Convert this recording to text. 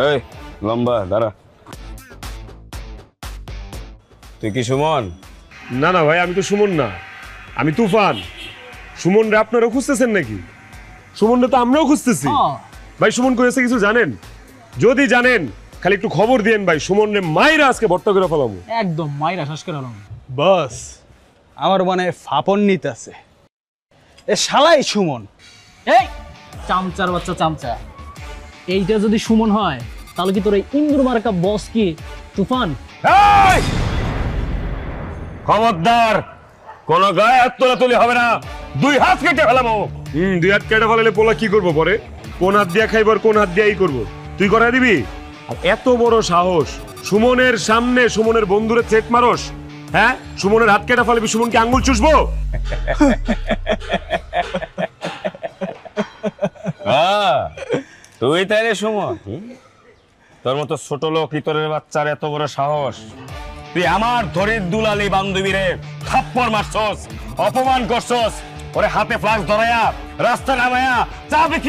এই লম্বা দাঁড়া, তুই কি সুমন? না না ভাই, আমি তো সুমন না, আমি তুফান। সুমন রে আপনারাও খুঁজতেছেন নাকি? সুমন রে তো আমরাও খুঁজতেছি। ভাই সুমন করেছে কিছু জানেন? যদি জানেন খালি একটু খবর দিয়েন ভাই, সুমন রে মাইরা আজকে ভর্তা করে ফেলাবো। একদম মাইরা শ্বাস করে হলাম। বস আমার মনে ফাপন নিতে আছে, এ শালাই সুমন। এই চামচার বাচ্চা চামচা, এইটা যদি সুমন হয় তাহলে কি তোর এই ইন্দুর মার্কা বস কি তুফান? এই! খবরদার, কোন গায়ে হাত তোলাতুলি হবে না, 2 হাত কেটে ফেলাবো। 2 হাত কেটে ফেলালে পোলা কি করবো পরে? কোন হাত দিয়া খাইবার, কোন হাত দিয়াই করবো? তুই করাই দিবি? আর এত বড় সাহস, সুমনের সামনে সুমনের বন্ধুরে থ্রেট মারস? হ্যাঁ, সুমনের হাত কেটে ফেলাবি, সুমনকে আঙ্গুল চুষবো? তুই তাইলে সুমন? তোর মতো ছোট লোক ইতরের বাচ্চার এত বড় সাহস? তুই আমার ধরির দুলালি বান্ধবীরে থাপ্পড় মারছস, অপমান করছস, ওরে হাতে ফ্লাক্স ধরায়া রাস্তা নামায়া চা